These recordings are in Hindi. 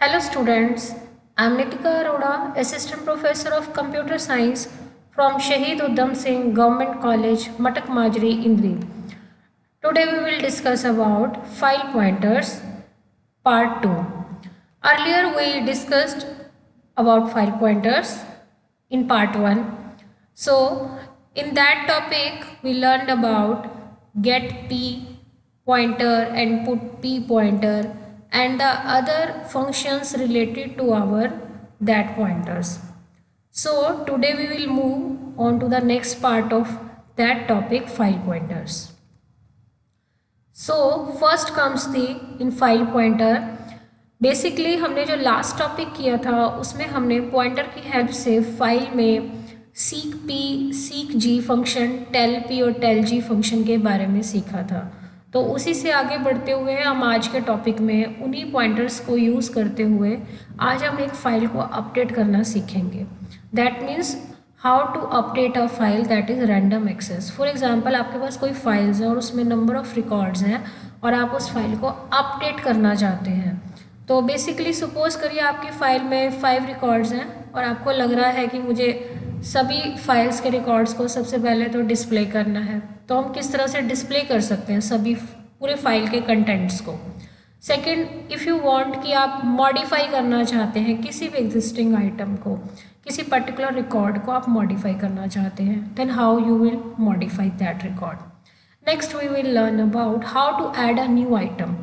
Hello students, I am Nitika Arora, Assistant Professor of Computer Science from Shaheed Udham Singh Government College, Matak Majri, Indri. Today we will discuss about file pointers, part 2. Earlier we discussed about file pointers in part 1. So in that topic we learned about get p pointer and put p pointer and the other functions related to our that pointers. So today we will move on to the next part of that topic, file pointers. So first comes the in file pointer. Basically हमने जो लास्ट टॉपिक किया था उसमें हमने पॉइंटर की हेल्प से फाइल में सीक पी सीक जी फंक्शन, टेल पी और टेल जी फंक्शन के बारे में सीखा था। तो उसी से आगे बढ़ते हुए हम आज के टॉपिक में उन्हीं पॉइंटर्स को यूज़ करते हुए आज हम एक फ़ाइल को अपडेट करना सीखेंगे। That means how to update a file that is random access. For example आपके पास कोई फाइल्स है और उसमें नंबर ऑफ़ रिकॉर्ड्स हैं और आप उस फाइल को अपडेट करना चाहते हैं। तो बेसिकली सपोज करिए आपकी फ़ाइल में 5 रिकॉर्ड्स हैं और आपको लग रहा है कि मुझे सभी फाइल्स के रिकॉर्ड्स को सबसे पहले तो डिस्प्ले करना है। तो हम किस तरह से डिस्प्ले कर सकते हैं सभी पूरे फाइल के कंटेंट्स को। सेकंड, इफ़ यू वांट कि आप मॉडिफाई करना चाहते हैं किसी भी एग्जिस्टिंग आइटम को, किसी पर्टिकुलर रिकॉर्ड को आप मॉडिफाई करना चाहते हैं, then how you will modify that record. Next we will learn about how to add a new item.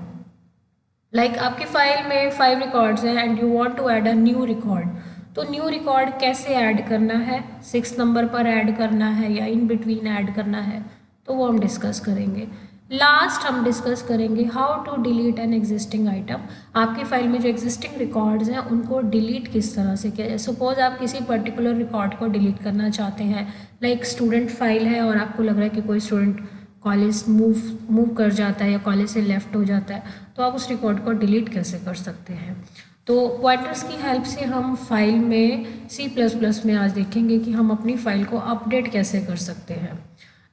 Like आपकी फाइल में 5 रिकॉर्ड्स हैं and you want to add a new record. तो न्यू रिकॉर्ड कैसे ऐड करना है, 6 नंबर पर ऐड करना है या इन बिटवीन ऐड करना है, तो वो हम डिस्कस करेंगे। लास्ट हम डिस्कस करेंगे how to delete an existing item. आपकी फाइल में जो एग्जिस्टिंग रिकॉर्ड्स हैं उनको डिलीट किस तरह से किया जाए। सपोज आप किसी पर्टिकुलर रिकॉर्ड को डिलीट करना चाहते हैं, लाइक स्टूडेंट फाइल है और आपको लग रहा है कि कोई स्टूडेंट कॉलेज मूव कर जाता है या कॉलेज से लेफ्ट हो जाता है, तो आप उस रिकॉर्ड को डिलीट कैसे कर सकते हैं। तो पॉइंटर्स की हेल्प से हम फाइल में C++ में आज देखेंगे कि हम अपनी फाइल को अपडेट कैसे कर सकते हैं।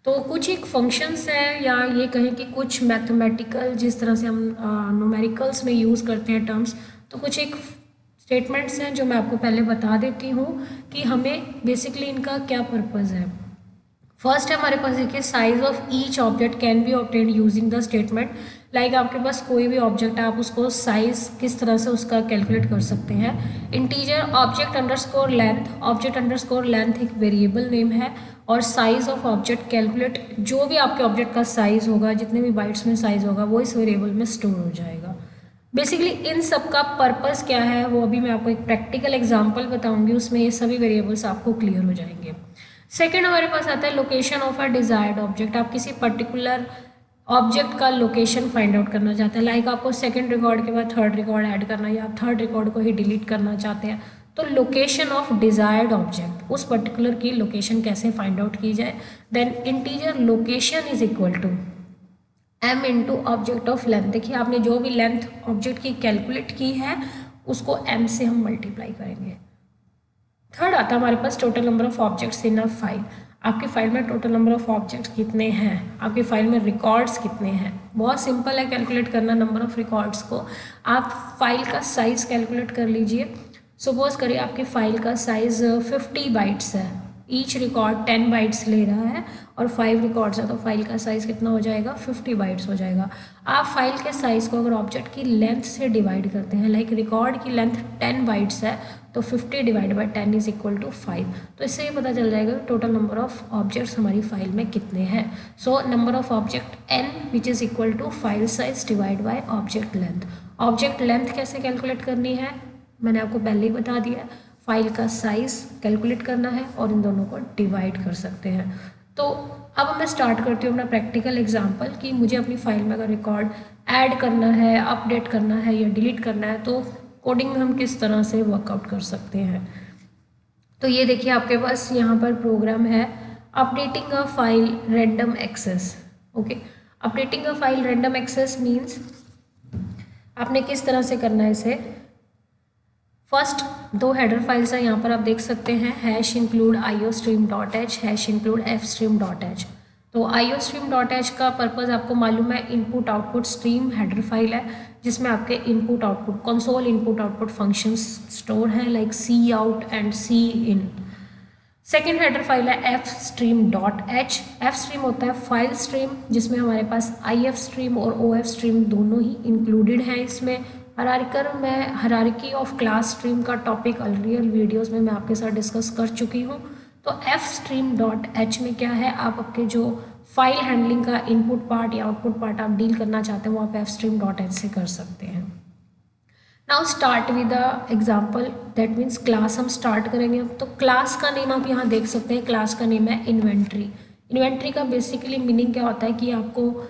तो कुछ एक फंक्शंस हैं या ये कहें कि कुछ मैथमेटिकल, जिस तरह से हम न्यूमेरिकल्स में यूज़ करते हैं टर्म्स, तो कुछ एक स्टेटमेंट्स हैं जो मैं आपको पहले बता देती हूँ कि हमें बेसिकली इनका क्या पर्पज़ है। फर्स्ट है हमारे पास देखिए, size of each object can be obtained using the statement. Like आपके पास कोई भी ऑब्जेक्ट है, आप उसको साइज किस तरह से उसका कैलकुलेट कर सकते हैं। Integer object underscore length, object underscore length एक वेरिएबल नेम है और साइज ऑफ ऑब्जेक्ट कैलकुलेट, जो भी आपके ऑब्जेक्ट का साइज होगा, जितने भी बाइट्स में साइज होगा वो इस वेरिएबल में स्टोर हो जाएगा। बेसिकली इन सब का पर्पस क्या है वो अभी मैं आपको एक प्रैक्टिकल एग्जाम्पल बताऊंगी, उसमें ये सभी वेरिएबल्स आपको क्लियर हो जाएंगे। सेकेंड हमारे पास आता है location of a desired object. आप किसी पर्टिकुलर ऑब्जेक्ट का लोकेशन फाइंड आउट करना चाहते हैं, लाइक आपको सेकंड रिकॉर्ड के बाद थर्ड रिकॉर्ड ऐड करना है या आप थर्ड रिकॉर्ड को ही डिलीट करना चाहते हैं, तो लोकेशन ऑफ डिजायर्ड ऑब्जेक्ट, उस पर्टिकुलर की लोकेशन कैसे फाइंड आउट की जाए। Then integer location is equal to m into object of length. देखिए आपने जो भी लेंथ ऑब्जेक्ट की कैलकुलेट की है उसको m से हम मल्टीप्लाई करेंगे। थर्ड आता है हमारे पास total number of objects in a file. आपकी फाइल में टोटल नंबर ऑफ ऑब्जेक्ट्स कितने हैं, आपकी फाइल में रिकॉर्ड्स कितने हैं। बहुत सिंपल है कैलकुलेट करना नंबर ऑफ रिकॉर्ड्स को। आप फाइल का साइज़ कैलकुलेट कर लीजिए। सपोज करिए आपकी फाइल का साइज़ 50 बाइट्स है, ईच रिकॉर्ड 10 बाइट्स ले रहा है और 5 रिकॉर्ड्स है, तो फाइल का साइज़ कितना हो जाएगा, 50 बाइट्स हो जाएगा। आप फाइल के साइज़ को अगर ऑब्जेक्ट की लेंथ से डिवाइड करते हैं, लाइक रिकॉर्ड की लेंथ 10 बाइट्स है तो 50 divide by 10 is equal to 5। तो इससे ये पता चल जाएगा टोटल नंबर ऑफ ऑब्जेक्ट्स हमारी फाइल में कितने हैं। So number of object n which is equal to file size divide by object length. Object length कैसे कैलकुलेट करनी है मैंने आपको पहले ही बता दिया, फाइल का साइज कैलकुलेट करना है और इन दोनों को डिवाइड कर सकते हैं। तो अब मैं स्टार्ट करती हूँ अपना प्रैक्टिकल एग्जांपल कि मुझे अपनी फाइल में अगर रिकॉर्ड ऐड करना है, अपडेट करना है या डिलीट करना है तो कोडिंग में हम किस तरह से वर्कआउट कर सकते हैं। तो ये देखिए आपके पास यहाँ पर प्रोग्राम है, updating a file random access. Okay, updating a file random access means आपने किस तरह से करना है इसे। फर्स्ट 2 हेडर फाइल्स हैं यहाँ पर आप देख सकते हैं, hash include iostream.h, hash include fstream.h। तो iostream.h का पर्पज़ आपको मालूम है, input output stream header file है। जिसमें आपके input output console input output functions store है like C out and C in. Second header file है F stream dot H. F stream होता है फाइल स्ट्रीम जिसमें हमारे पास आई एफ स्ट्रीम और ओ एफ स्ट्रीम दोनों ही इंक्लूडेड हैं इसमें। हायरार्की ऑफ क्लास स्ट्रीम का टॉपिक अर्लियर वीडियोस में मैं आपके साथ डिस्कस कर चुकी हूँ। तो एफ स्ट्रीम डॉट एच में क्या है, आप आपके जो फाइल हैंडलिंग का इनपुट पार्ट या आउटपुट पार्ट आप डील करना चाहते हैं वो आप एफ स्ट्रीम डॉट एच से कर सकते हैं। Now start with the example, that means class हम स्टार्ट करेंगे। तो क्लास का नेम आप यहाँ देख सकते हैं, क्लास का नेम है इन्वेंट्री। इन्वेंट्री का बेसिकली मीनिंग क्या होता है कि आपको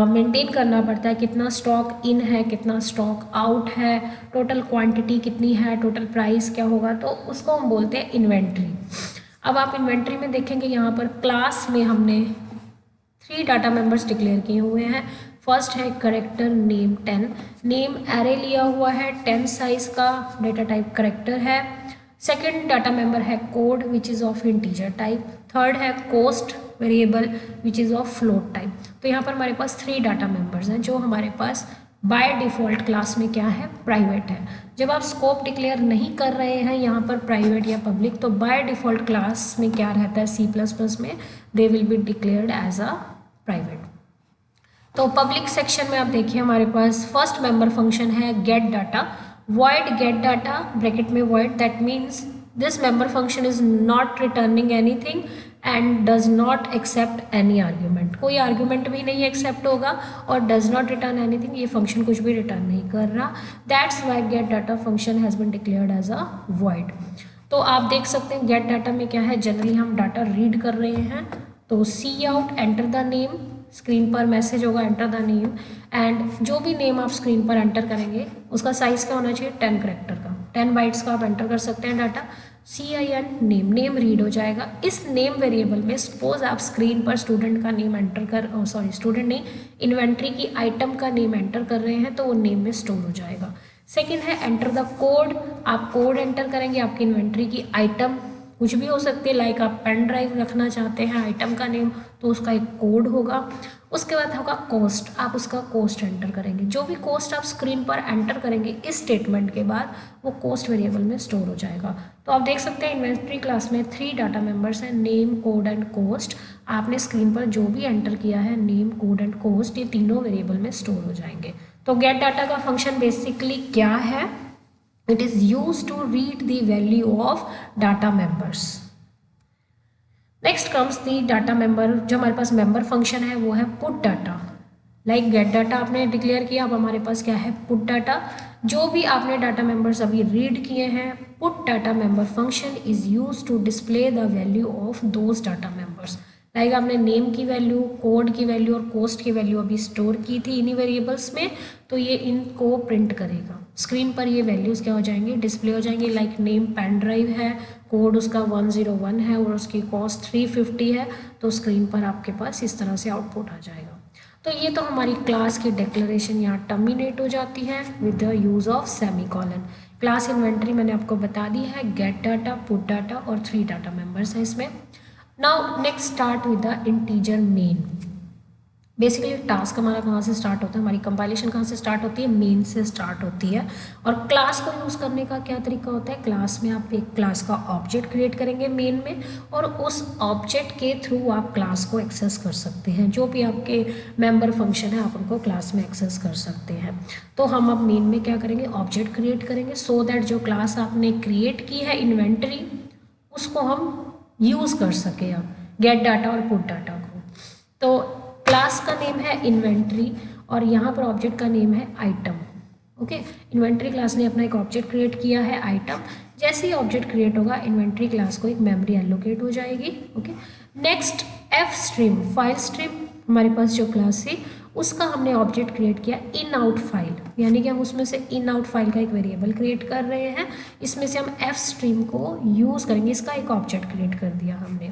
मेंटेन करना पड़ता है कितना स्टॉक इन है, कितना स्टॉक आउट है, टोटल क्वांटिटी कितनी है, टोटल प्राइस क्या होगा, तो उसको हम बोलते हैं इन्वेंट्री। अब आप इन्वेंट्री में देखेंगे यहाँ पर क्लास में हमने 3 डाटा मेंबर्स डिक्लेयर किए हुए हैं। फर्स्ट है करेक्टर नेम 10, नेम एरे लिया हुआ है 10 साइज का, डेटा टाइप करेक्टर है। सेकेंड डाटा मेंबर है code which is of integer type. Third है cost variable which is of float type. तो यहाँ पर हमारे पास 3 डाटा मेंबर्स हैं जो हमारे पास बाय डिफ़ॉल्ट क्लास में क्या है, प्राइवेट है। जब आप स्कोप डिक्लेयर नहीं कर रहे हैं यहाँ पर प्राइवेट या पब्लिक, तो बाय डिफ़ॉल्ट क्लास में क्या रहता है C++ में, they will be declared as a private. तो पब्लिक सेक्शन में आप देखिए हमारे पास फर्स्ट मेंबर फंक्शन है get data, void get data bracket में void, that means this member function is not returning anything and does not accept any argument. कोई आर्ग्यूमेंट भी नहीं एक्सेप्ट होगा और डज नॉट रिटर्न एनीथिंग, ये फंक्शन कुछ भी रिटर्न नहीं कर रहा। That's why get data function has been declared as a void। तो आप देख सकते हैं गेट डाटा में क्या है, जनरली हम डाटा रीड कर रहे हैं, तो C out enter the name, screen पर मैसेज होगा एंटर द नेम, एंड जो भी नेम आप स्क्रीन पर एंटर करेंगे उसका साइज क्या होना चाहिए, 10 करेक्टर का, 10 बाइट्स का आप एंटर कर सकते हैं data. CIN name, name read हो जाएगा। इस नेम वेरिएबल में सपोज आप स्क्रीन पर स्टूडेंट का नेम एंटर कर, स्टूडेंट नहीं, इन्वेंट्री की आइटम का नेम एंटर कर रहे हैं तो वो नेम में स्टोर हो जाएगा। सेकेंड है एंटर द कोड, आप कोड एंटर करेंगे, आपकी इन्वेंट्री की आइटम कुछ भी हो सकती है, लाइक आप पेन ड्राइव रखना चाहते हैं आइटम का नेम, तो उसका एक कोड होगा। उसके बाद होगा कॉस्ट, आप उसका कॉस्ट एंटर करेंगे। जो भी कॉस्ट आप स्क्रीन पर एंटर करेंगे इस स्टेटमेंट के बाद वो कॉस्ट वेरिएबल में स्टोर हो जाएगा। तो आप देख सकते हैं इन्वेंट्री क्लास में 3 डाटा मेंबर्स हैं, नेम कोड एंड कॉस्ट। आपने स्क्रीन पर जो भी एंटर किया है नेम कोड एंड कॉस्ट, ये तीनों वेरिएबल में स्टोर हो जाएंगे। तो गेट डाटा का फंक्शन बेसिकली क्या है, it is used to read the value of data members। next comes the data member, जो हमारे पास member function है वो है put data। like get data आपने डिक्लेयर किया, अब हमारे पास क्या है put data। जो भी आपने डाटा मेंबर्स अभी रीड किए हैं, put data member function is used to display the value of those data members। Like आपने नेम की वैल्यू, कोड की वैल्यू और कॉस्ट की वैल्यू अभी स्टोर की थी इन्हीं वेरिएबल्स में, तो ये इनको प्रिंट करेगा स्क्रीन पर। ये वैल्यूज़ क्या हो जाएंगे, डिस्प्ले हो जाएंगे। लाइक नेम पेन ड्राइव है, कोड उसका 101 है और उसकी कॉस्ट 350 है, तो स्क्रीन पर आपके पास इस तरह से आउटपुट आ जाएगा। तो ये तो हमारी क्लास की डिक्लेरेशन यहाँ टर्मिनेट हो जाती है with the use of semicolon. Class inventory मैंने आपको बता दी है, गेट डाटा, पुट डाटा और 3 डाटा मेंबर्स हैं इसमें। Now next start with the integer main. Basically task हमारा कहाँ से स्टार्ट होता है, हमारी कंपाइलेशन कहाँ से स्टार्ट होती है, मेन से स्टार्ट होती है। और क्लास को यूज़ करने का क्या तरीका होता है, क्लास में आप एक क्लास का ऑब्जेक्ट क्रिएट करेंगे मेन में, और उस ऑब्जेक्ट के थ्रू आप क्लास को एक्सेस कर सकते हैं। जो भी आपके मेंबर फंक्शन है आप उनको क्लास में एक्सेस कर सकते हैं। तो हम अब मेन में क्या करेंगे, ऑब्जेक्ट क्रिएट करेंगे सो दैट जो क्लास आपने क्रिएट की है इन्वेंटरी उसको हम यूज़ कर सके अब गेट डाटा और पुट डाटा को। तो क्लास का नेम है इन्वेंट्री और यहाँ पर ऑब्जेक्ट का नेम है आइटम। ओके, इन्वेंट्री क्लास ने अपना एक ऑब्जेक्ट क्रिएट किया है आइटम। जैसे ही ऑब्जेक्ट क्रिएट होगा इन्वेंट्री क्लास को एक मेमोरी एलोकेट हो जाएगी। Okay, next F stream, file stream हमारे पास जो क्लास थी उसका हमने ऑब्जेक्ट क्रिएट किया इन आउट फाइल, यानी कि हम उसमें से इन आउट फाइल का एक वेरिएबल क्रिएट कर रहे हैं। इसमें से हम एफ स्ट्रीम को यूज़ करेंगे, इसका एक ऑब्जेक्ट क्रिएट कर दिया हमने।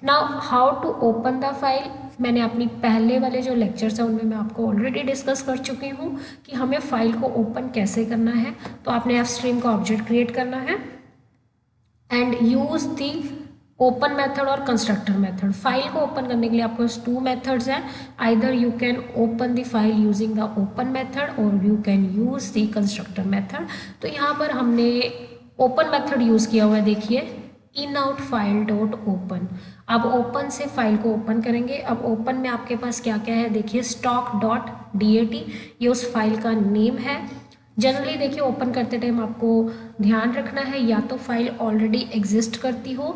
Now how to open the file, मैंने अपनी पहले वाले जो लेक्चर्स हैं उनमें मैं आपको ऑलरेडी डिस्कस कर चुकी हूँ कि हमें फाइल को ओपन कैसे करना है। तो आपने एफ स्ट्रीम का ऑब्जेक्ट क्रिएट करना है and use the open method और कंस्ट्रक्टर मेथड। फाइल को ओपन करने के लिए आपके पास टू मेथड्स हैं, either you can open the file using the open method or you can use the constructor method. तो यहाँ पर हमने ओपन मेथड यूज किया हुआ है, देखिए इन आउट फाइल डॉट ओपन। अब ओपन से फाइल को ओपन करेंगे। अब ओपन में आपके पास क्या क्या है, देखिए स्टॉक डॉट dat, ये उस फाइल का नेम है। जनरली देखिए ओपन करते टाइम आपको ध्यान रखना है, या तो फाइल ऑलरेडी एग्जिस्ट करती हो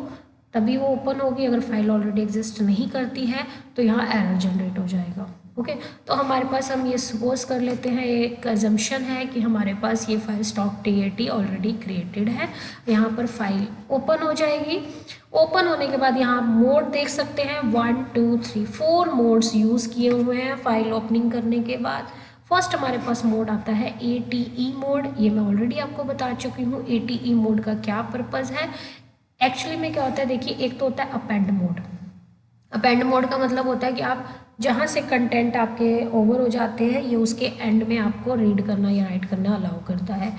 तभी वो ओपन होगी, अगर फाइल ऑलरेडी एग्जिस्ट नहीं करती है तो यहाँ एरर जनरेट हो जाएगा। ओके, तो हमारे पास हम ये सपोज कर लेते हैं, एक अजम्पशन है कि हमारे पास ये file stock dat already created है। यहाँ पर फाइल ओपन हो जाएगी। ओपन होने के बाद यहाँ मोड देख सकते हैं, 1 2 3 4 मोड्स यूज़ किए हुए हैं फाइल ओपनिंग करने के बाद। फर्स्ट हमारे पास मोड आता है ATE मोड, ये मैं ऑलरेडी आपको बता चुकी हूँ ATE मोड का क्या पर्पज़ है। एक्चुअली में क्या होता है, देखिए एक तो होता है अपेंड मोड। अपेंड मोड का मतलब होता है कि आप जहाँ से कंटेंट आपके ओवर हो जाते हैं ये उसके एंड में आपको रीड करना या राइट करना अलाउ करता है।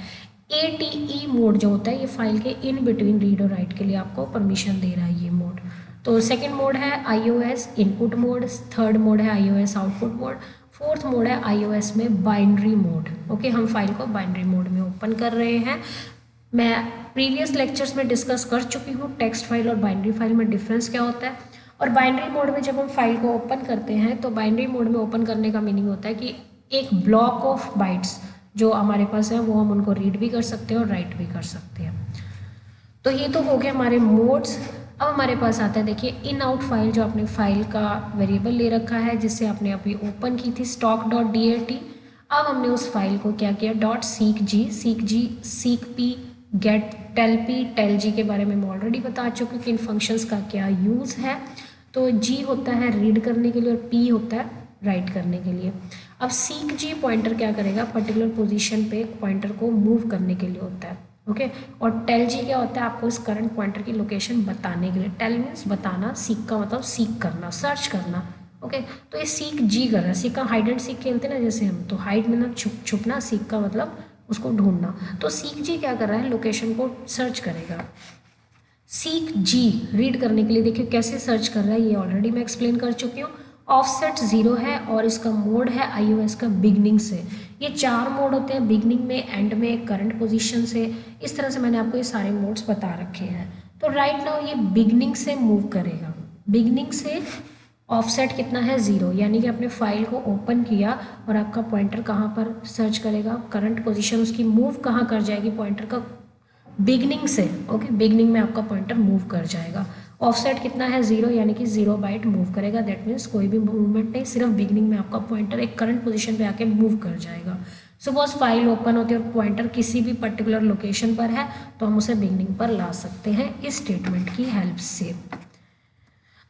ATE मोड जो होता है ये फाइल के इन बिटवीन रीड और राइट के लिए आपको परमिशन दे रहा है ये मोड। तो सेकंड मोड है iOS input mode, third mode है iOS output mode, fourth mode है iOS में बाइनरी मोड। ओके, हम फाइल को बाइनरी मोड में ओपन कर रहे हैं। मैं प्रीवियस लेक्चर्स में डिस्कस कर चुकी हूँ टेक्स्ट फाइल और बाइनरी फाइल में डिफरेंस क्या होता है। और बाइनरी मोड में जब हम फाइल को ओपन करते हैं तो बाइनरी मोड में ओपन करने का मीनिंग होता है कि एक ब्लॉक ऑफ बाइट्स जो हमारे पास है वो हम उनको रीड भी कर सकते हैं और राइट भी कर सकते हैं। तो ये तो हो गए हमारे मोड्स। अब हमारे पास आता है, देखिए इन आउट फाइल, जो आपने फाइल का वेरिएबल ले रखा है जिससे आपने अभी ओपन की थी स्टॉक डॉट dat। अब हमने उस फाइल को क्या किया, dot seek P get tell G के बारे में मैं ऑलरेडी बता चुकी हूँ कि इन फंक्शंस का क्या यूज़ है। तो जी होता है रीड करने के लिए और पी होता है राइट करने के लिए। अब सीक जी पॉइंटर क्या करेगा, पर्टिकुलर पोजीशन पे पॉइंटर को मूव करने के लिए होता है। ओके, और टेल जी क्या होता है, आपको इस करंट पॉइंटर की लोकेशन बताने के लिए। टेल मीन्स बताना, सीक का मतलब सीक करना, सर्च करना। ओके, तो ये सीक जी कर रहा है। सीक का हाइड एंड सीक खेलते ना जैसे हम, तो हाइड मतलब छुपना, सीक का मतलब उसको ढूंढना। तो सीक जी क्या कर रहा है, लोकेशन को सर्च करेगा। सीक जी रीड करने के लिए देखिए कैसे सर्च कर रहा है, ये ऑलरेडी मैं एक्सप्लेन कर चुकी हूँ। ऑफसेट 0 है और इसका मोड है iOS का बिगनिंग से। ये 4 मोड होते हैं, बिगनिंग में, एंड में, करंट पोजीशन से। इस तरह से मैंने आपको ये सारे मोड्स बता रखे हैं। तो राइट नाउ ये बिगनिंग से मूव करेगा। बिगनिंग से ऑफसेट कितना है 0, यानी कि आपने फाइल को ओपन किया और आपका पॉइंटर कहाँ पर सर्च करेगा, करंट पोजीशन उसकी मूव कहाँ कर जाएगी पॉइंटर का, बिगनिंग से। ओके, बिगनिंग में आपका पॉइंटर मूव कर जाएगा। ऑफसेट कितना है 0, यानी कि 0 बाइट मूव करेगा। दैट मीन्स कोई भी मूवमेंट नहीं, सिर्फ बिगनिंग में आपका पॉइंटर एक करंट पोजीशन पे आके मूव कर जाएगा। सपोज फाइल ओपन होती है और पॉइंटर किसी भी पर्टिकुलर लोकेशन पर है तो हम उसे बिगनिंग पर ला सकते हैं इस स्टेटमेंट की हेल्प से।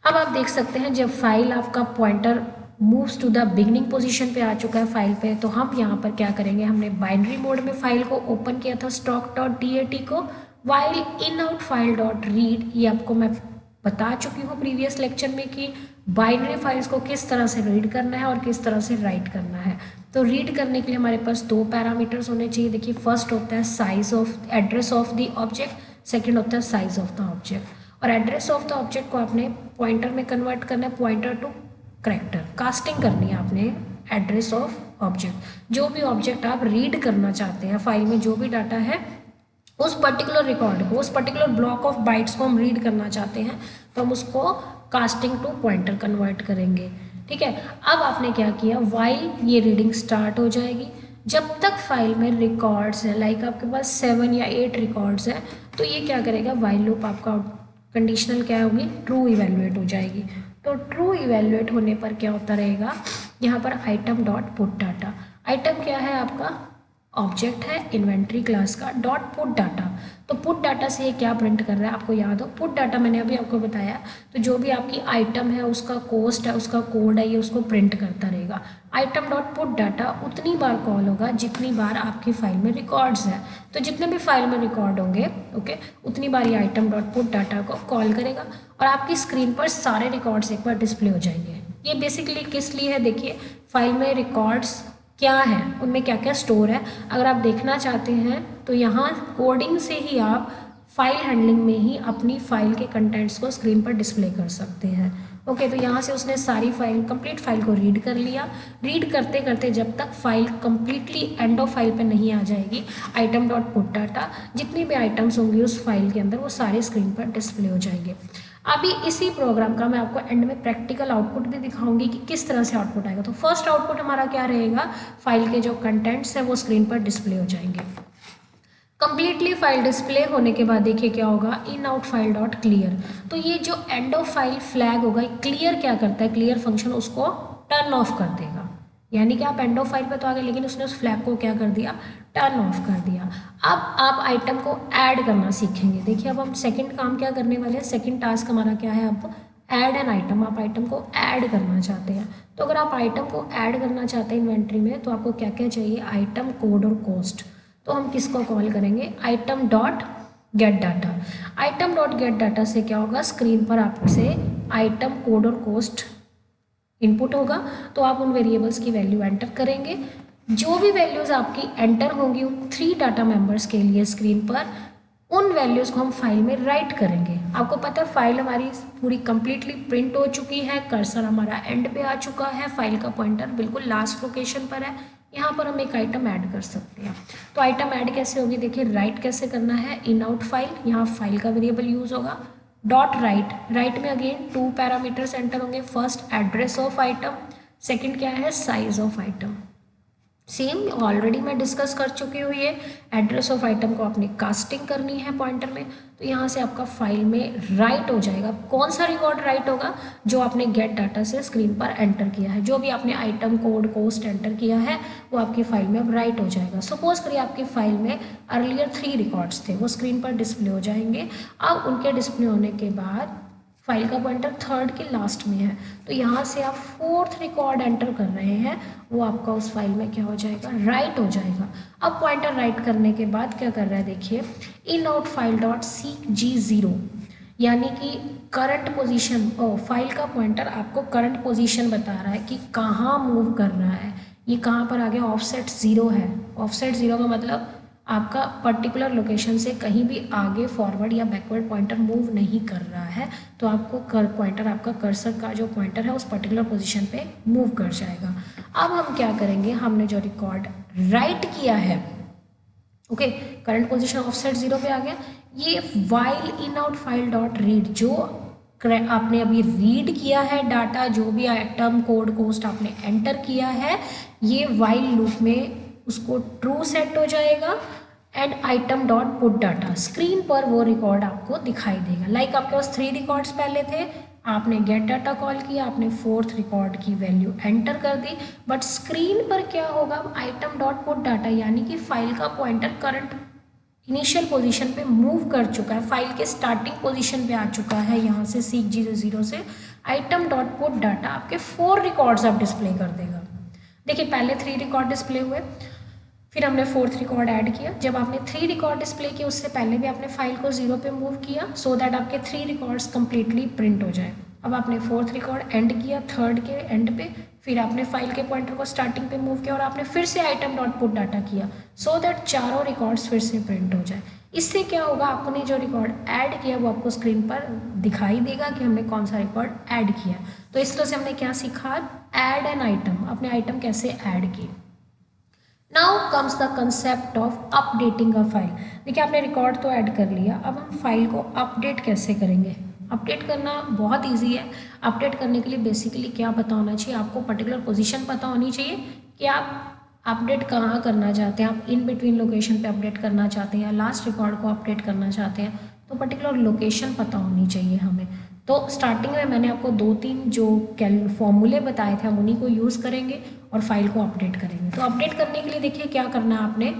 अब आप देख सकते हैं जब फाइल आपका pointer moves to the beginning position पे आ चुका है फाइल पे, तो हम यहाँ पर क्या करेंगे, हमने बाइनरी मोड में फाइल को ओपन किया था स्टॉक डॉट dat को, while in out file dot read. ये आपको मैं बता चुकी हूँ प्रीवियस लेक्चर में कि बाइनरी फाइल्स को किस तरह से रीड करना है और किस तरह से राइट करना है। तो रीड करने के लिए हमारे पास 2 पैरामीटर्स होने चाहिए। देखिए फर्स्ट होता है size of address of the object, second होता है साइज ऑफ द ऑब्जेक्ट। और एड्रेस ऑफ द ऑब्जेक्ट को आपने पॉइंटर में कन्वर्ट करना है, पॉइंटर टू कैरेक्टर, कास्टिंग करनी है आपने एड्रेस ऑफ ऑब्जेक्ट। जो भी ऑब्जेक्ट आप रीड करना चाहते हैं फाइल में, जो भी डाटा है उस पर्टिकुलर रिकॉर्ड को, उस पर्टिकुलर ब्लॉक ऑफ बाइट्स को हम रीड करना चाहते हैं तो हम उसको कास्टिंग टू पॉइंटर कन्वर्ट करेंगे। ठीक है, अब आपने क्या किया, वाइल ये रीडिंग स्टार्ट हो जाएगी जब तक फाइल में रिकॉर्ड्स है, लाइक आपके पास 7 या 8 रिकॉर्ड्स है तो ये क्या करेगा, वाइल लूप आपका कंडीशनल क्या होगी, ट्रू इवेलुएट हो जाएगी। तो ट्रू इवेलुएट होने पर क्या होता रहेगा, यहाँ पर item dot put data. Item क्या है आपका, ऑब्जेक्ट है इन्वेंट्री क्लास का, डॉट पुट डाटा। तो पुट डाटा से ये क्या प्रिंट कर रहा है आपको याद हो, पुट डाटा मैंने अभी आपको बताया। तो जो भी आपकी आइटम है उसका कोस्ट है, उसका कोड है, ये उसको प्रिंट करता रहेगा। आइटम डॉट पुट डाटा उतनी बार कॉल होगा जितनी बार आपकी फाइल में रिकॉर्ड्स है। तो जितने भी फाइल में रिकॉर्ड होंगे ओके, उतनी बार ये आइटम डॉट पुट डाटा को कॉल करेगा और आपकी स्क्रीन पर सारे रिकॉर्ड्स एक बार डिस्प्ले हो जाएंगे। ये बेसिकली किस लिए है, देखिए फाइल में रिकॉर्ड्स क्या है, उनमें क्या क्या स्टोर है। अगर आप देखना चाहते हैं तो यहाँ कोडिंग से ही आप फाइल हैंडलिंग में ही अपनी फाइल के कंटेंट्स को स्क्रीन पर डिस्प्ले कर सकते हैं। ओके, तो यहाँ से उसने सारी फाइल कंप्लीट फाइल को रीड कर लिया। रीड करते करते जब तक file completely and of file पे नहीं आ जाएगी, आइटम डॉट पुट डाटा जितनी भी आइटम्स होंगी उस फाइल के अंदर वो सारे स्क्रीन पर डिस्प्ले हो जाएंगे। अभी इसी प्रोग्राम का मैं आपको एंड में प्रैक्टिकल आउटपुट भी दिखाऊंगी कि किस तरह से आउटपुट आएगा। तो फर्स्ट आउटपुट हमारा क्या रहेगा, फाइल के जो कंटेंट्स है वो स्क्रीन पर डिस्प्ले हो जाएंगे। कंप्लीटली फाइल डिस्प्ले होने के बाद देखिए क्या होगा, in out file dot clear. तो ये जो एंड ऑफ फाइल फ्लैग होगा, क्लियर क्या करता है, क्लियर फंक्शन उसको टर्न ऑफ कर देगा। यानी कि आप एंड ऑफ फाइल पे तो आ गए, लेकिन उसने उस फ्लैग को क्या कर दिया, टर्न ऑफ कर दिया। अब आप आइटम को ऐड करना सीखेंगे। देखिए अब हम सेकंड काम क्या करने वाले हैं, सेकंड टास्क हमारा क्या है, अब ऐड एन आइटम। आप आइटम को ऐड करना चाहते हैं। तो अगर आप आइटम को ऐड करना चाहते हैं इन्वेंट्री में, तो आपको क्या क्या चाहिए, आइटम कोड और कॉस्ट। तो हम किसको कॉल करेंगे, item dot get data. Item dot get data से क्या होगा, स्क्रीन पर आपसे आइटम कोड और कॉस्ट इनपुट होगा। तो आप उन वेरिएबल्स की वैल्यू एंटर करेंगे। जो भी वैल्यूज़ आपकी एंटर होंगी उन 3 डाटा मेंबर्स के लिए स्क्रीन पर, उन वैल्यूज़ को हम फाइल में राइट करेंगे। आपको पता है फाइल हमारी पूरी कंप्लीटली प्रिंट हो चुकी है, कर्सर हमारा एंड पे आ चुका है, फाइल का पॉइंटर बिल्कुल लास्ट लोकेशन पर है। यहाँ पर हम एक आइटम ऐड कर सकते हैं। तो आइटम ऐड कैसे होगी, देखिए राइट कैसे करना है, इन आउट फाइल, यहाँ फाइल का वेरिएबल यूज होगा, डॉट राइट। राइट में अगेन 2 पैरामीटर्स एंटर होंगे। First address of item, second क्या है, size of item. Same already मैं डिस्कस कर चुकी हूँ ये। एड्रेस ऑफ आइटम को आपने कास्टिंग करनी है पॉइंटर में, तो यहाँ से आपका फाइल में राइट हो जाएगा। कौन सा रिकॉर्ड राइट होगा, जो आपने गेट डाटा से स्क्रीन पर एंटर किया है। जो भी आपने आइटम कोड कॉस्ट एंटर किया है वो आपकी फाइल में अब राइट हो जाएगा। सपोज करिए आपकी फाइल में अर्लियर 3 रिकॉर्ड्स थे, वो स्क्रीन पर डिस्प्ले हो जाएंगे। अब उनके डिस्प्ले होने के बाद फाइल का पॉइंटर थर्ड के लास्ट में है, तो यहाँ से आप 4th रिकॉर्ड एंटर कर रहे हैं, वो आपका उस फाइल में क्या हो जाएगा, राइट हो जाएगा। अब पॉइंटर राइट करने के बाद क्या कर रहा है, देखिए इन out file dot seek G0, यानी कि करंट पोजीशन, फाइल का पॉइंटर आपको करंट पोजीशन बता रहा है कि कहाँ मूव कर रहा है। ये कहाँ पर आ गया, ऑफसेट 0 है। ऑफसेट 0 का मतलब आपका पर्टिकुलर लोकेशन से कहीं भी आगे फॉरवर्ड या बैकवर्ड पॉइंटर मूव नहीं कर रहा है, तो आपको पॉइंटर, आपका कर्सर का जो पॉइंटर है उस पर्टिकुलर पोजीशन पे मूव कर जाएगा। अब हम क्या करेंगे, हमने जो रिकॉर्ड राइट किया है, ओके, करंट पोजीशन ऑफसेट 0 पे आ गया, ये while in out file dot read, जो आपने अभी रीड किया है डाटा, जो भी आइटम कोड कॉस्ट आपने एंटर किया है, ये वाइल लूप में उसको ट्रू सेट हो जाएगा and item dot put data, screen पर वो रिकॉर्ड आपको दिखाई देगा। लाइक आपके पास 3 रिकॉर्ड्स पहले थे, आपने गेट डाटा कॉल किया, आपने 4th रिकॉर्ड की वैल्यू एंटर कर दी, बट स्क्रीन पर क्या होगा, आइटम डॉट पुट डाटा, यानी कि फाइल का पॉइंटर करंट इनिशियल पोजीशन पे मूव कर चुका है, फाइल के स्टार्टिंग पोजीशन पे आ चुका है। यहाँ से सीक G0 से आइटम डॉट पुट डाटा आपके 4 रिकॉर्ड्स आप डिस्प्ले कर देगा। देखिए पहले 3 रिकॉर्ड डिस्प्ले हुए, फिर हमने 4th रिकॉर्ड ऐड किया। जब आपने 3 रिकॉर्ड डिस्प्ले किए, उससे पहले भी आपने फाइल को 0 पे मूव किया, सो दैट आपके 3 रिकॉर्ड्स कंप्लीटली प्रिंट हो जाए। अब आपने 4th रिकॉर्ड एंड किया 3rd के एंड पे, फिर आपने फाइल के पॉइंटर को स्टार्टिंग पे मूव किया और आपने फिर से आइटम डॉट पुट डाटा किया, सो दैट चारों रिकॉर्ड्स फिर से प्रिंट हो जाए। इससे क्या होगा, आपने जो रिकॉर्ड ऐड किया वो आपको स्क्रीन पर दिखाई देगा कि हमने कौन सा रिकॉर्ड ऐड किया। तो इस तरह से हमने क्या सीखा, ऐड एन आइटम, अपने आइटम कैसे ऐड किए। Now comes the concept of updating a file. देखिए आपने रिकॉर्ड तो ऐड कर लिया, अब हम फाइल को अपडेट कैसे करेंगे। अपडेट करना बहुत इजी है। अपडेट करने के लिए बेसिकली क्या पता होना चाहिए, आपको पर्टिकुलर पोजीशन पता होनी चाहिए कि आप अपडेट कहाँ करना चाहते हैं। आप इन बिटवीन लोकेशन पे अपडेट करना चाहते हैं या लास्ट रिकॉर्ड को अपडेट करना चाहते हैं, तो पर्टिकुलर लोकेशन पता होनी चाहिए हमें। तो स्टार्टिंग में मैंने आपको 2-3 जो फॉर्मूले बताए थे हम उन्हीं को यूज़ करेंगे और फाइल को अपडेट करेंगे। तो अपडेट करने के लिए देखिए क्या करना है आपने,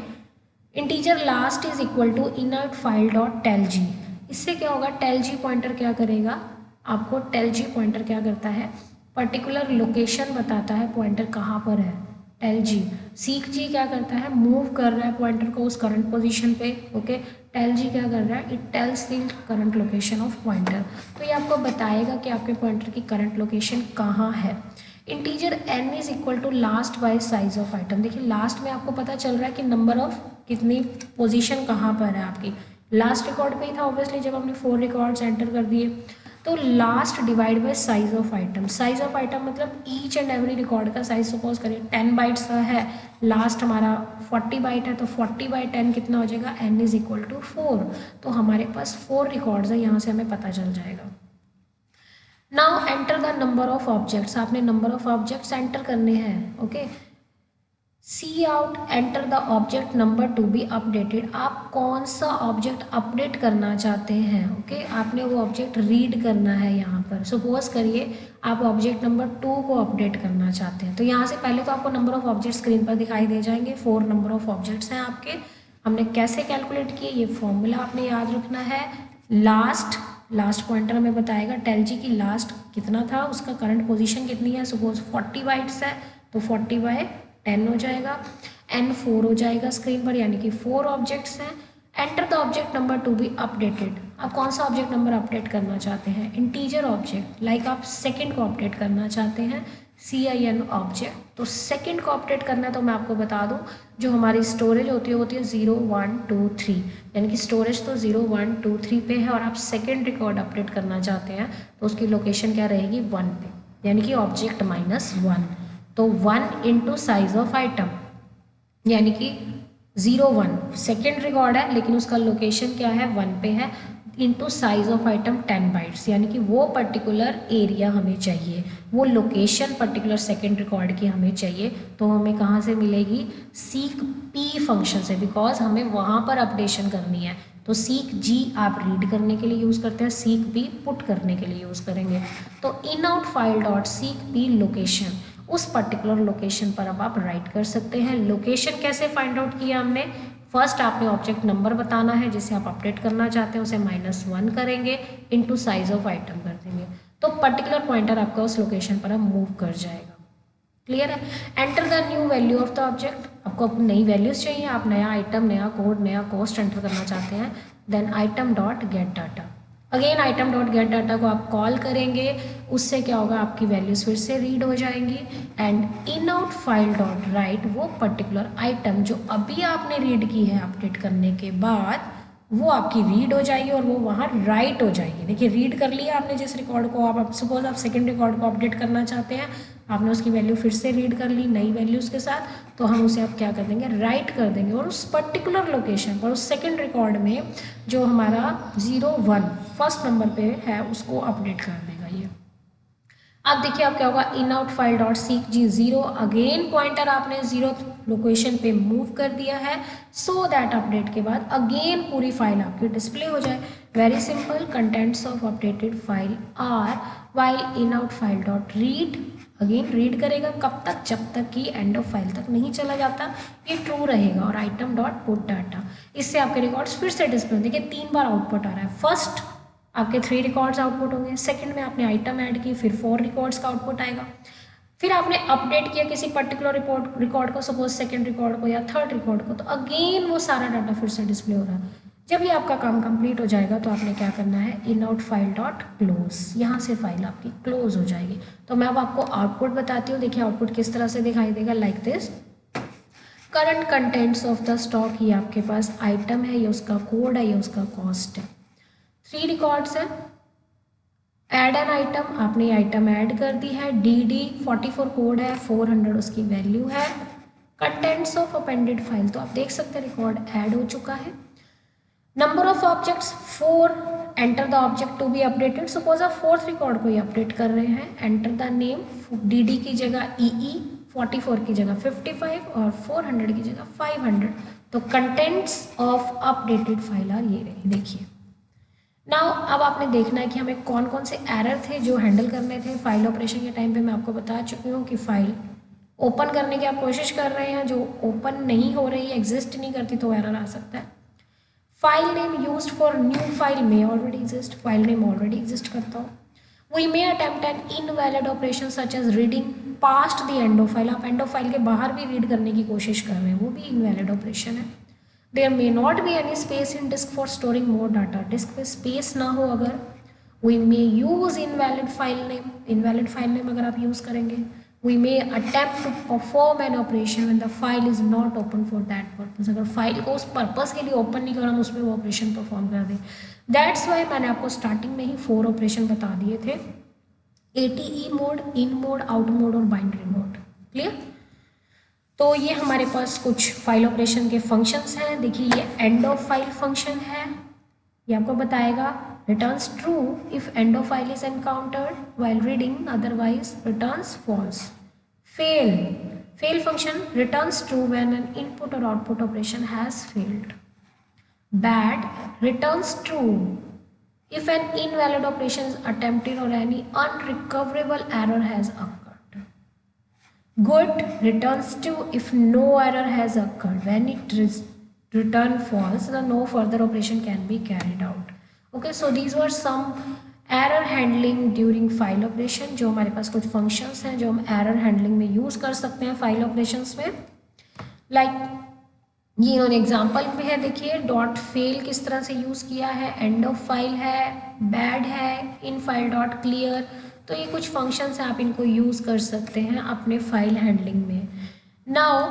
integer last is equal to in out file dot tell G. इससे क्या होगा, टेल जी पॉइंटर क्या करेगा, आपको टेल जी पॉइंटर क्या करता है, पर्टिकुलर लोकेशन बताता है पॉइंटर कहाँ पर है। टेल जी, सीक जी क्या करता है, मूव कर रहा है पॉइंटर को उस करंट पोजीशन पे, ओके। टेल जी क्या कर रहा है, it tells the current location of pointer, तो ये आपको बताएगा कि आपके पॉइंटर की करंट लोकेशन कहाँ है। Integer n is equal to last by size of item. देखिए लास्ट में आपको पता चल रहा है कि नंबर ऑफ कितनी पोजीशन कहाँ पर है आपकी, लास्ट रिकॉर्ड पे ही था ऑब्वियसली जब हमने 4 रिकॉर्ड्स एंटर कर दिए। तो last divide by size of item, size of item मतलब ईच एंड एवरी रिकॉर्ड का साइज सपोज करिए 10 बाइट्स का है, लास्ट हमारा 40 बाइट है, तो 40/10 कितना हो जाएगा, n इज इक्वल टू 4। तो हमारे पास 4 रिकॉर्ड्स है, यहाँ से हमें पता चल जाएगा। Now enter the number of objects, आपने नंबर ऑफ ऑब्जेक्ट्स एंटर करने हैं। Okay, C out enter the object number to be updated, आप कौन सा ऑब्जेक्ट अपडेट करना चाहते हैं। ओके, आपने वो ऑब्जेक्ट रीड करना है। यहाँ पर सपोज करिए आप ऑब्जेक्ट नंबर 2 को अपडेट करना चाहते हैं, तो यहाँ से पहले तो आपको नंबर ऑफ ऑब्जेक्ट स्क्रीन पर दिखाई दे जाएंगे। 4 नंबर ऑफ ऑब्जेक्ट्स हैं आपके। हमने कैसे कैलकुलेट किए, ये फॉर्मूला आपने याद रखना है। लास्ट पॉइंटर हमें बताएगा टेल जी की लास्ट कितना था, उसका करंट पोजीशन कितनी है। सपोज 40 बाइट्स है तो 40/10 हो जाएगा, n 4 हो जाएगा स्क्रीन पर, यानी कि 4 ऑब्जेक्ट्स हैं। Enter the object number to be updated, आप कौन सा ऑब्जेक्ट नंबर अपडेट करना चाहते हैं। इंटीजर ऑब्जेक्ट, लाइक आप सेकंड को अपडेट करना चाहते हैं, CIN ऑब्जेक्ट। तो सेकंड को अपडेट करना है तो मैं आपको बता दूं जो हमारी स्टोरेज होती है 0 1 2 3, यानी कि स्टोरेज तो 0 1 2 3 पे है, और आप सेकंड रिकॉर्ड अपडेट करना चाहते हैं तो उसकी लोकेशन क्या रहेगी, 1 पे, यानी कि ऑब्जेक्ट -1। तो 1 इंटू साइज ऑफ आइटम, यानी कि 0 1 सेकेंड रिकॉर्ड है लेकिन उसका लोकेशन क्या है, 1 पे है, into size of item 10 bytes, यानी कि वो पर्टिकुलर एरिया हमें चाहिए, वो लोकेशन पर्टिकुलर सेकेंड रिकॉर्ड की हमें चाहिए। तो हमें कहाँ से मिलेगी, सीक पी फंक्शन से, बिकॉज हमें वहाँ पर अपडेशन करनी है। तो सीक जी आप रीड करने के लिए यूज़ करते हैं, सीक पी पुट करने के लिए यूज़ करेंगे। तो इन out file dot seek P location, उस पर्टिकुलर लोकेशन पर अब आप राइट कर सकते हैं। लोकेशन कैसे फाइंड आउट किया हमने, फर्स्ट आपने ऑब्जेक्ट नंबर बताना है जिसे आप अपडेट करना चाहते हैं, उसे -1 करेंगे, इनटू साइज ऑफ आइटम कर देंगे, तो पर्टिकुलर पॉइंटर आपका उस लोकेशन पर अब मूव कर जाएगा। क्लियर है। Enter the new value of the object, आपको नई वैल्यूज चाहिए, आप नया आइटम, नया कोड, नया कॉस्ट एंटर करना चाहते हैं। Then item dot get data, again item dot get data को आप कॉल करेंगे, उससे क्या होगा, आपकी वैल्यूज फिर से रीड हो जाएंगी। And in out file dot right, वो पर्टिकुलर आइटम जो अभी आपने रीड की है अपडेट करने के बाद, वो आपकी रीड हो जाएगी और वो वहाँ राइट हो जाएगी। देखिए रीड कर लिया आपने जिस रिकॉर्ड को, आप सपोज आप सेकंड रिकॉर्ड को अपडेट करना चाहते हैं, आपने उसकी वैल्यू फिर से रीड कर ली नई वैल्यूज के साथ, तो हम उसे अब क्या कर देंगे, राइट कर देंगे, और उस पर्टिकुलर लोकेशन पर, उस सेकंड रिकॉर्ड में जो हमारा 0 1 फर्स्ट नंबर पे है उसको अपडेट कर देगा ये। अब देखिए अब क्या होगा, in out file dot seek G 0, again pointer आपने 0 लोकेशन पे मूव कर दिया है, सो दैट अपडेट के बाद अगेन पूरी फाइल आपकी डिस्प्ले हो जाए। Very simple, contents of updated file are while in out file dot read, again read करेगा कब तक, जब तक कि एंड ऑफ फाइल तक नहीं चला जाता, ये ट्रू रहेगा। और आइटम डॉट पुट डाटा, इससे आपके रिकॉर्ड्स फिर से डिस्प्ले, देखिए 3 बार आउटपुट आ रहा है। फर्स्ट आपके 3 रिकॉर्ड्स आउटपुट होंगे, सेकंड में आपने आइटम ऐड की, फिर 4 रिकॉर्ड्स का आउटपुट आएगा, फिर आपने अपडेट किया किसी पर्टिकुलर रिकॉर्ड को, सपोज सेकंड रिकॉर्ड को या थर्ड रिकॉर्ड को, तो अगेन वो सारा डाटा फिर से डिस्प्ले हो रहा है। जब ये आपका काम कंप्लीट हो जाएगा तो आपने क्या करना है, इन आउट फाइल डॉट क्लोज, यहाँ से फाइल आपकी क्लोज हो जाएगी। तो मैं अब आपको आउटपुट बताती हूँ, देखिए आउटपुट किस तरह से दिखाई देगा, like this. Current contents of the stock, ये आपके पास आइटम है, ये उसका कोड है, ये उसका कॉस्ट है। 3 रिकॉर्ड्स है, ऐड एन आइटम, आपने आइटम ऐड कर दी है, DD 44 कोड है, 400 उसकी वैल्यू है। कंटेंट्स ऑफ अपेंडेड फाइल, तो आप देख सकते हैं रिकॉर्ड ऐड हो चुका है। Number of objects 4, enter the object to be updated, suppose आप 4th रिकॉर्ड को ही अपडेट कर रहे हैं, एंटर द नेम, DD की जगह EE, 44 की जगह 55 और 400 की जगह 500। तो contents of updated file are ये रही, देखिए। नाउ अब आपने देखना है कि हमें कौन कौन से एरर थे जो हैंडल करने थे फाइल ऑपरेशन के टाइम पे। मैं आपको बता चुकी हूँ कि फाइल ओपन करने की आप कोशिश कर रहे हैं, जो ओपन नहीं हो रही, एग्जिस्ट नहीं करती, तो एरर आ सकता है। File name used for new file में already exist, file name already exist करता हो। We may attempt an invalid operation such as reading past the end of file, आप एंड ऑफ फाइल के बाहर भी रीड करने की कोशिश कर रहे हैं, वो भी इनवैलिड ऑपरेशन है। There may not be any space in disk for storing more data, disk पे स्पेस ना हो अगर। We may use invalid file name, invalid file name अगर आप यूज़ करेंगे। we may attempt to perform an operation when the file is not open for that purpose. अगर फाइल को उस पर्पस के लिए ओपन नहीं करा हम उसमें वो ऑपरेशन परफॉर्म कर दें. दैट्स वाई मैंने आपको स्टार्टिंग में ही 4 ऑपरेशन बता दिए थे, ATE मोड, इन मोड, आउट मोड और बाइनरी मोड. क्लियर? तो ये हमारे पास कुछ फाइल ऑपरेशन के फंक्शंस हैं. देखिए ये एंड ऑफ फाइल फंक्शन है, ये आपको बताएगा returns true if end of file is encountered while reading, otherwise returns false. Fail function returns true when an input or output operation has failed. Bad returns true if an invalid operation is attempted or any unrecoverable error has occurred. Good returns true if no error has occurred. When it return false, then no further operation can be carried out. Okay, so these were some error handling during file operation. जो हमारे पास कुछ functions हैं जो हम error handling में use कर सकते हैं file operations में. Like ये इन्होंने एग्जाम्पल में है, देखिए डॉट फेल किस तरह से यूज़ किया है, एंड ऑफ फाइल है, बैड है, इन फाइल डॉट क्लियर. तो ये कुछ फंक्शंस हैं, आप इनको यूज़ कर सकते हैं अपने फाइल हैंडलिंग में. Now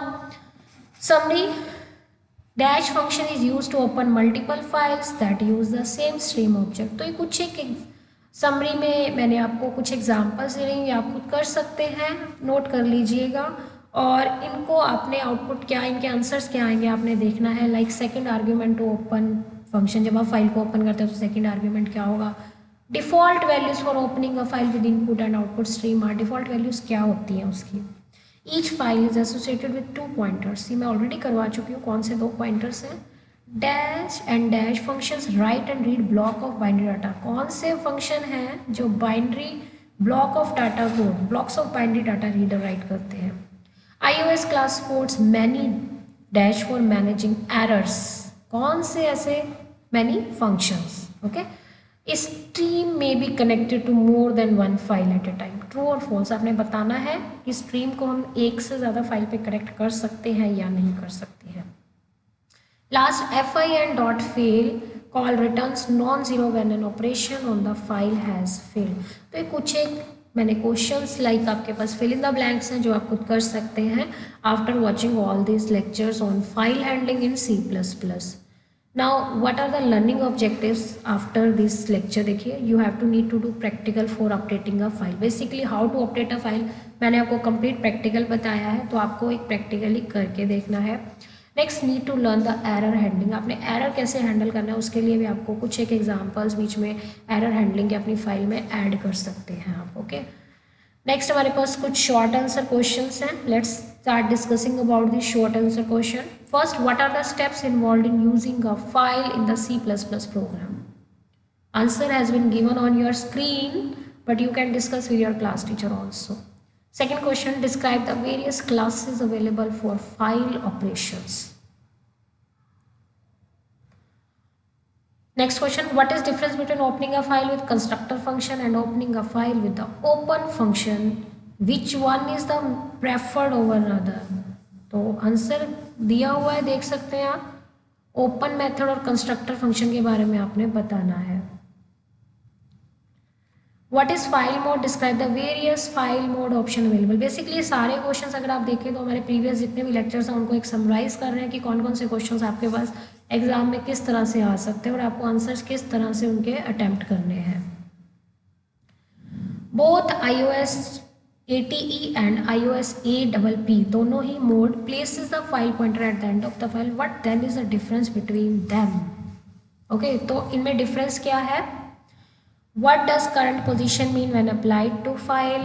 summary, dash function is use to open multiple files that use the same stream object. तो ये कुछ एक समरी में मैंने आपको कुछ एग्जाम्पल्स दे रही हूँ, आप खुद कर सकते हैं, नोट कर लीजिएगा. और इनको आपने आउटपुट क्या, इनके आंसर्स क्या आएंगे आपने देखना है. Like second argument to open function, जब आप फाइल को ओपन करते हो तो सेकंड आर्ग्यूमेंट क्या होगा. Default values for opening a file with input and output stream are. Default values क्या होती हैं उसकी. Each file is associated with 2 pointers. ये मैं ऑलरेडी करवा चुकी हूँ. कौन से 2 पॉइंटर्स हैं. Dash and dash functions write and read block of binary data. कौन से फंक्शन हैं जो बाइनरी ब्लॉक ऑफ डाटा को, blocks of binary data read और राइट करते हैं. iOS class supports many dash for managing errors. कौन से ऐसे मैनी फंक्शंस. ओके, स्ट्रीम में be connected to more than 1 file at a time. True और फॉल्स आपने बताना है कि स्ट्रीम को हम एक से ज़्यादा फाइल पे कनेक्ट कर सकते हैं या नहीं कर सकते हैं. Last fin dot fail call returns non zero when an operation on the file has failed. तो ये कुछ एक मैंने क्वेश्चंस लाइक आपके पास फिल इन द ब्लैंक्स हैं जो आप खुद कर सकते हैं after watching all this lectures on file handling in C++. Now, what are the learning objectives after this lecture? देखिए, you have to need to do practical for updating a file. Basically, how to update a file मैंने आपको complete practical बताया है, तो आपको एक practically करके देखना है. Next, need to learn the error handling. आपने error कैसे handle करना है उसके लिए भी आपको कुछ एक examples बीच में error handling के अपनी फाइल में add कर सकते हैं आप. ओके, नेक्स्ट हमारे पास कुछ शॉर्ट आंसर क्वेश्चंस हैं. Let's start discussing about the short answer question. First, what are the steps involved in using a file in the C++ program. Answer has been given on your screen but you can discuss with your class teacher also. Second question, describe the various classes available for file operations. Next question, what is difference between opening a file with constructor function and opening a file with the open function? Which one is the preferred over another? तो आंसर दिया हुआ है, देख सकते हैं आप. ओपन मेथड और कंस्ट्रक्टर फंक्शन के बारे में आपने बताना है. What is file mode, describe the various file mode option available. Basically सारे क्वेश्चंस अगर आप देखें तो हमारे प्रीवियस जितने भी लेक्चर्स हैं उनको एक समराइज कर रहे हैं कि कौन कौन से क्वेश्चंस आपके पास एग्जाम में किस तरह से आ सकते हैं और आपको आंसर्स किस तरह से उनके अटेम्प्ट करने हैं. Both iOS ATE and iOS APP दोनों ही mode places the file pointer at the end of the file. What then is the difference between them. Okay, तो इनमें डिफरेंस क्या है. What does current position mean when applied to file?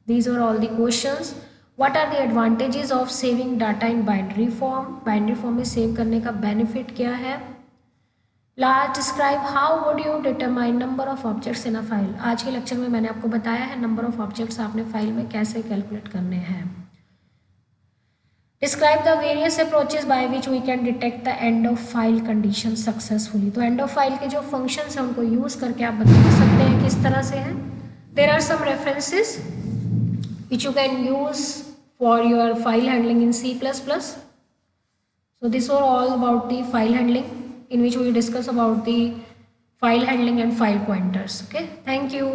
These are all the questions. What are the advantages of saving data in binary form? Binary form में सेव करने का benefit क्या है. Last, describe how would you determine number of objects in a file. आज के लेक्चर में मैंने आपको बताया है number of objects आपने फाइल में कैसे कैलकुलेट करने हैं. Describe the various approaches by which we can detect the end of file condition successfully. तो end of file के जो functions हैं उनको use करके आप बता सकते हैं किस तरह से हैं. There are some references which you can use for your file handling in C++. So these were all about the file handling in which we will discuss about the file handling and file pointers. Okay, thank you.